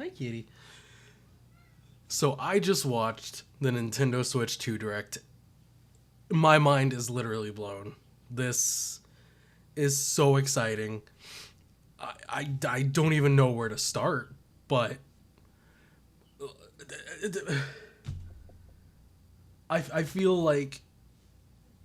Hi, kitty. So I just watched the Nintendo Switch 2 Direct. My mind is literally blown. This is so exciting. I don't even know where to start, but I feel like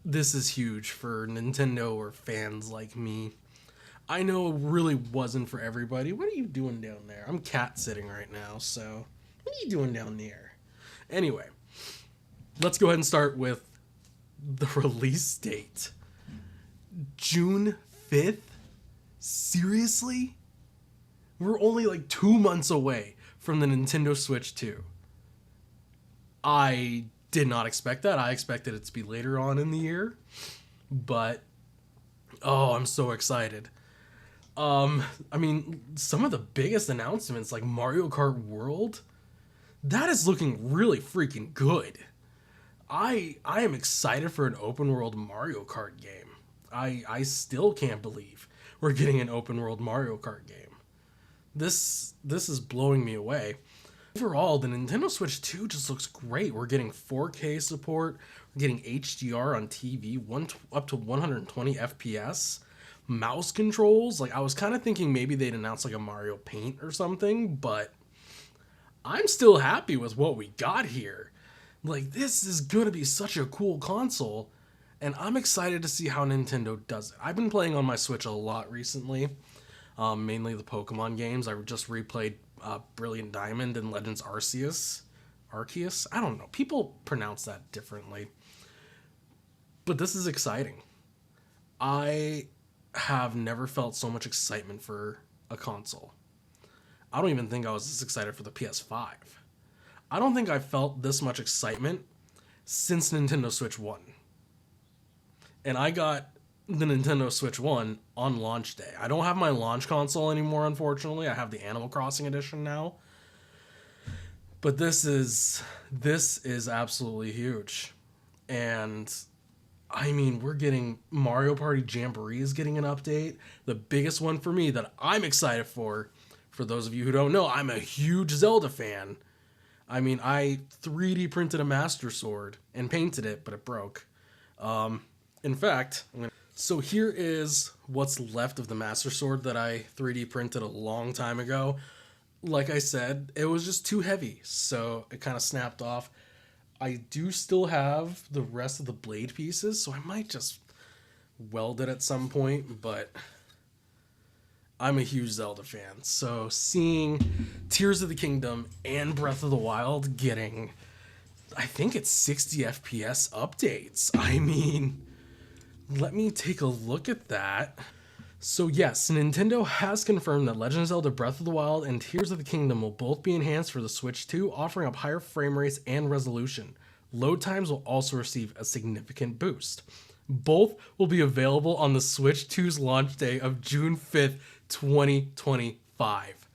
this is huge for Nintendo or fans like me. I know it really wasn't for everybody. What are you doing down there? I'm cat sitting right now, so what are you doing down there? Anyway, let's go ahead and start with the release date. June 5th? Seriously? We're only like 2 months away from the Nintendo Switch 2. I did not expect that. I expected it to be later on in the year. But, oh, I'm so excited. I mean, some of the biggest announcements, like Mario Kart World, that is looking really freaking good. I am excited for an open world Mario Kart game. I still can't believe we're getting an open world Mario Kart game. This is blowing me away. Overall, the Nintendo Switch 2 just looks great. We're getting 4K support, we're getting HDR on TV, up to 120 FPS. Mouse controls, like I was kind of thinking maybe they'd announce like a Mario Paint or something, but I'm still happy with what we got here. Like, this is gonna be such a cool console, and I'm excited to see how Nintendo does it. I've been playing on my Switch a lot recently, mainly the Pokemon games. I just replayed Brilliant Diamond and Legends Arceus. Arceus? I don't know. People pronounce that differently. But this is exciting. I have never felt so much excitement for a console. I don't even think I was this excited for the PS5. I don't think I felt this much excitement since Nintendo Switch 1. And I got the Nintendo Switch 1 on launch day. I don't have my launch console anymore, unfortunately. I have the Animal Crossing edition now. But this is absolutely huge. And I mean, we're getting Mario Party Jamboree is getting an update. The biggest one for me that I'm excited for those of you who don't know, I'm a huge Zelda fan. I mean, I 3D printed a Master Sword and painted it, but it broke. In fact, so here is what's left of the Master Sword that I 3D printed a long time ago. Like I said, it was just too heavy, so it kind of snapped off. I do still have the rest of the blade pieces, so I might just weld it at some point, but I'm a huge Zelda fan. So seeing Tears of the Kingdom and Breath of the Wild getting, I think it's 60 FPS updates. I mean, let me take a look at that. So yes, Nintendo has confirmed that Legend of Zelda Breath of the Wild and Tears of the Kingdom will both be enhanced for the Switch 2, offering up higher frame rates and resolution. Load times will also receive a significant boost. Both will be available on the Switch 2's launch day of June 5th, 2025.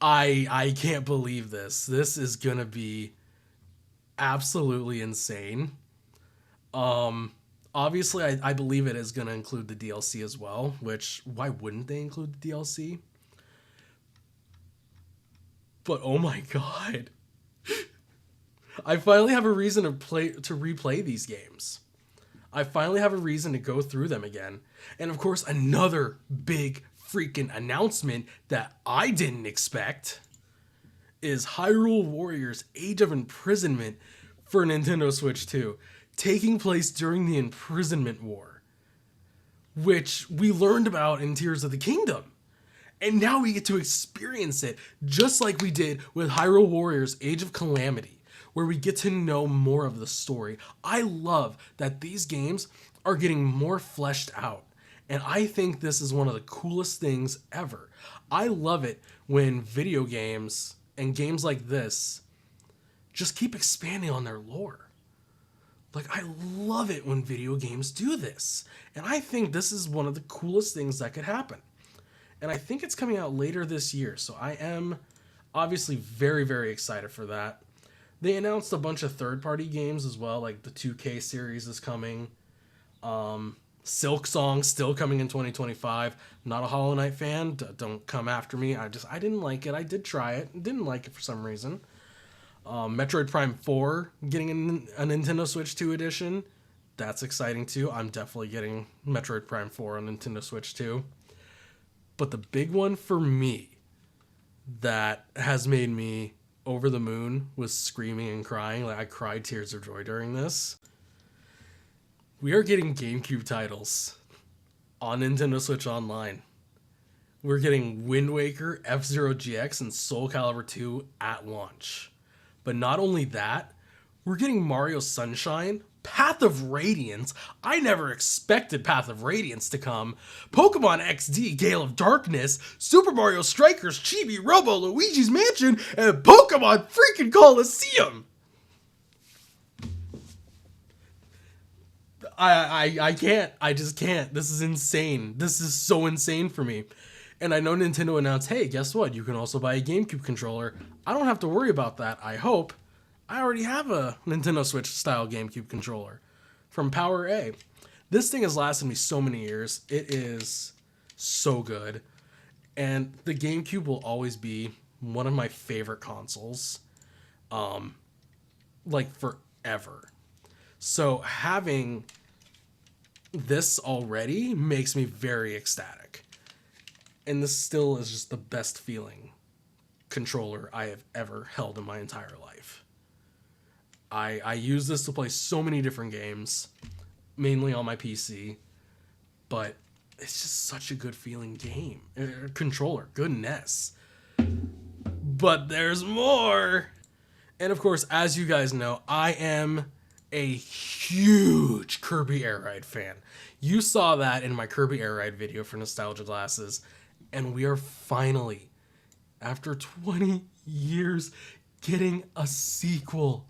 I can't believe this. This is gonna be absolutely insane. Obviously, I believe it is going to include the DLC as well, which, why wouldn't they include the DLC? But oh my god. I finally have a reason to replay these games. I finally have a reason to go through them again. And of course, another big freaking announcement that I didn't expect is Hyrule Warriors Age of Imprisonment for Nintendo Switch 2, taking place during the Imprisonment War, which we learned about in Tears of the Kingdom. And now we get to experience it just like we did with Hyrule Warriors Age of Calamity, where we get to know more of the story. I love that these games are getting more fleshed out, and I think this is one of the coolest things ever. I love it when video games and games like this just keep expanding on their lore. Like, I love it when video games do this. And I think this is one of the coolest things that could happen. And I think it's coming out later this year. So I am obviously very, very excited for that. They announced a bunch of third-party games as well. Like the 2K series is coming. Silk Song still coming in 2025. Not a Hollow Knight fan. Don't come after me. I didn't like it. I did try it. Didn't like it for some reason. Metroid Prime 4 getting a Nintendo Switch 2 edition. That's exciting too. I'm definitely getting Metroid Prime 4 on Nintendo Switch 2. But the big one for me that has made me over the moon was screaming and crying. Like, I cried tears of joy during this. We are getting GameCube titles on Nintendo Switch Online. We're getting Wind Waker, F-Zero GX, and Soul Calibur 2 at launch. But not only that, we're getting Mario Sunshine, Path of Radiance. I never expected Path of Radiance to come. Pokemon XD, Gale of Darkness, Super Mario Strikers, Chibi Robo, Luigi's Mansion, and Pokemon freaking Coliseum. I can't. I just can't. This is insane. This is so insane for me. And I know Nintendo announced, hey, guess what? You can also buy a GameCube controller. I don't have to worry about that, I hope. I already have a Nintendo Switch style GameCube controller from Power A. This thing has lasted me so many years. It is so good. And the GameCube will always be one of my favorite consoles. Like forever. So having this already makes me very ecstatic. And this still is just the best feeling controller I have ever held in my entire life. I use this to play so many different games, mainly on my PC, but it's just such a good feeling game. Controller, goodness. But there's more! And of course, as you guys know, I am a huge Kirby Air Ride fan. You saw that in my Kirby Air Ride video for Nostalgia Glasses, and we are finally, after 20 years, getting a sequel.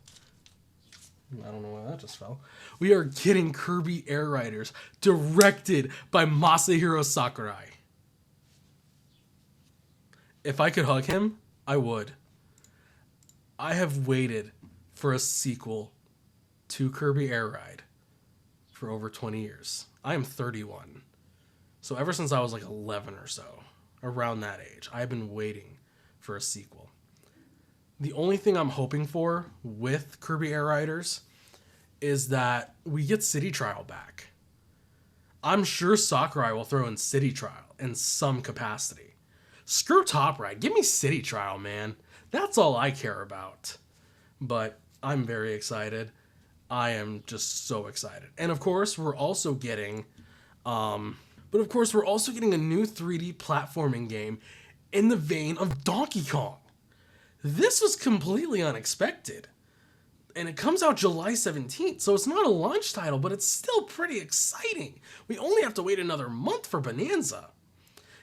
I don't know why that just fell. We are getting Kirby Air Riders, directed by Masahiro Sakurai. If I could hug him, I would. I have waited for a sequel to Kirby Air Ride for over 20 years. I am 31. So ever since I was like 11 or so, around that age, I've been waiting for a sequel. The only thing I'm hoping for with Kirby Air Riders is that we get City Trial back. I'm sure Sakurai will throw in City Trial in some capacity. Screw Top Ride. Give me City Trial, man. That's all I care about. But I'm very excited. I am just so excited. And of course, we're also getting a new 3D platforming game in the vein of Donkey Kong. This was completely unexpected. And it comes out July 17th, so it's not a launch title, but it's still pretty exciting. We only have to wait another month for Bonanza.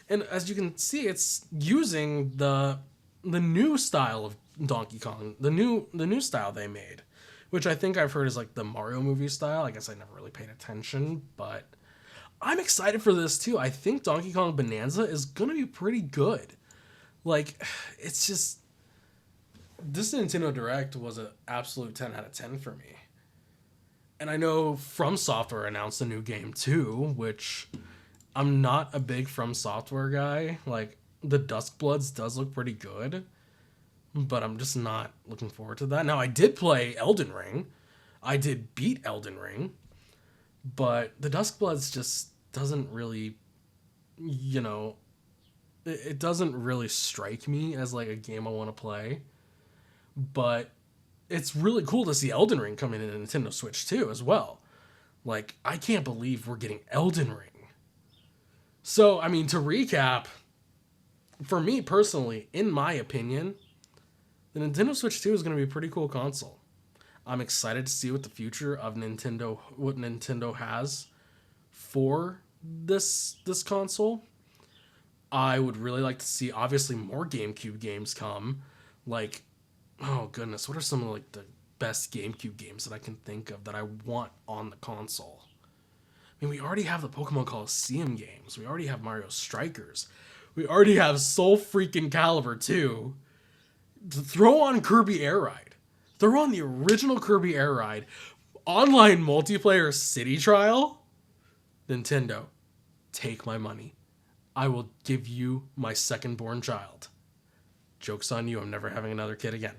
And as you can see, it's using the new style of Donkey Kong, the new style they made, which I think I've heard is like the Mario movie style. I guess I never really paid attention, but I'm excited for this too. I think Donkey Kong Bonanza is gonna be pretty good. Like, it's just, this Nintendo Direct was an absolute 10 out of 10 for me. And I know From Software announced a new game too, which I'm not a big From Software guy. Like, the Duskbloods does look pretty good, but I'm just not looking forward to that. Now, I did play Elden Ring. I did beat Elden Ring, but the Duskbloods just doesn't really, it doesn't really strike me as like a game I want to play. But it's really cool to see Elden Ring come in a Nintendo Switch too as well. Like, I can't believe we're getting Elden Ring. So, I mean, to recap, for me personally, in my opinion, the Nintendo Switch 2 is going to be a pretty cool console. I'm excited to see what the future of what Nintendo has for this console. I would really like to see, obviously, more GameCube games come. Like, oh goodness, what are some of like the best GameCube games that I can think of that I want on the console? I mean, we already have the Pokemon Coliseum games. We already have Mario Strikers. We already have Soul freaking Calibur 2. Throw on Kirby Air Ride. Throw on the original Kirby Air Ride. Online multiplayer City Trial. Nintendo, take my money. I will give you my second born child. Joke's on you, I'm never having another kid again.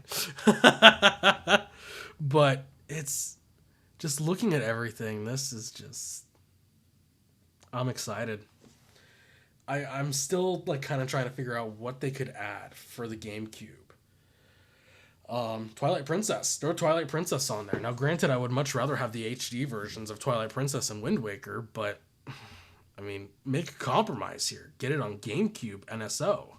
But it's just looking at everything, this is just, I'm excited. I'm still like kind of trying to figure out what they could add for the GameCube. Twilight Princess. Throw Twilight Princess on there. Now, granted, I would much rather have the HD versions of Twilight Princess and Wind Waker, but I mean, make a compromise here. Get it on GameCube NSO.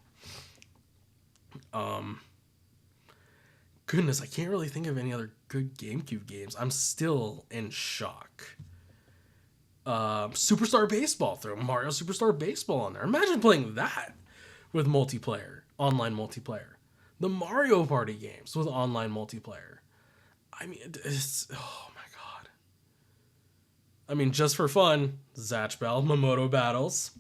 Goodness, I can't really think of any other good GameCube games. I'm still in shock. Superstar Baseball. Throw Mario Superstar Baseball on there. Imagine playing that with multiplayer, online multiplayer. The Mario Party games with online multiplayer. I mean, it's, oh my god. I mean, just for fun, Zatch Bell, Mamoto Battles.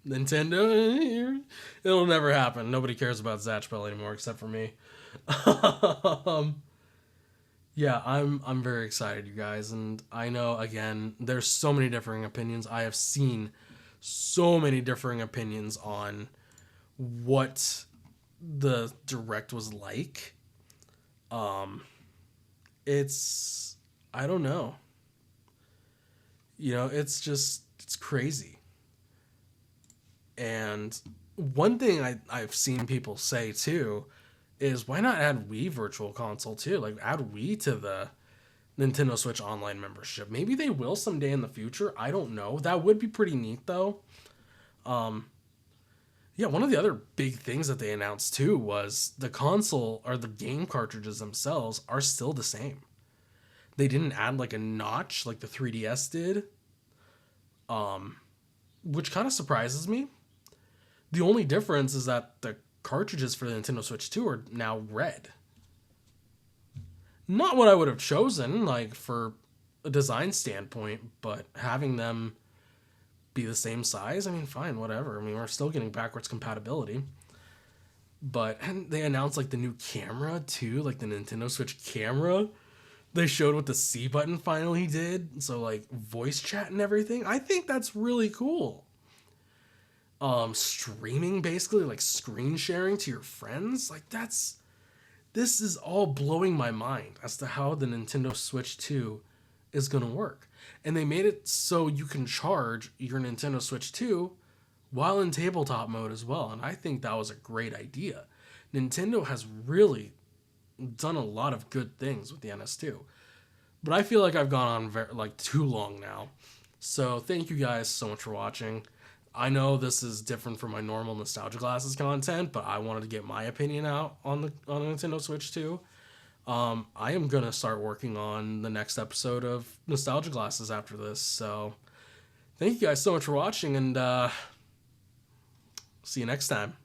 Nintendo, it'll never happen. Nobody cares about Zatch Bell anymore except for me. Yeah, I'm very excited, you guys, and I know, again, there's so many differing opinions. I have seen so many differing opinions on what the direct was like. It's, I don't know. You know, it's crazy. And one thing I've seen people say too is, why not add Wii Virtual Console too? Like, add Wii to the Nintendo Switch Online membership. Maybe they will someday in the future. I don't know. That would be pretty neat though. Yeah, one of the other big things that they announced too was the console, or the game cartridges themselves, are still the same. They didn't add like a notch like the 3DS did, which kind of surprises me. The only difference is that the cartridges for the Nintendo Switch 2 are now red. Not what I would have chosen, like, for a design standpoint, but having them be the same size, I mean, fine, whatever. I mean, we're still getting backwards compatibility. But, and they announced, like, the new camera, too, like the Nintendo Switch camera. They showed what the C button finally did, so, like, voice chat and everything. I think that's really cool. Streaming, basically, like, screen sharing to your friends, like, this is all blowing my mind as to how the Nintendo Switch 2 is going to work. And they made it so you can charge your Nintendo Switch 2 while in tabletop mode as well. And I think that was a great idea. Nintendo has really done a lot of good things with the NS2. But I feel like I've gone on too long now. So thank you guys so much for watching. I know this is different from my normal Nostalgia Glasses content, but I wanted to get my opinion out on the Nintendo Switch 2. I am going to start working on the next episode of Nostalgia Glasses after this. So thank you guys so much for watching, and see you next time.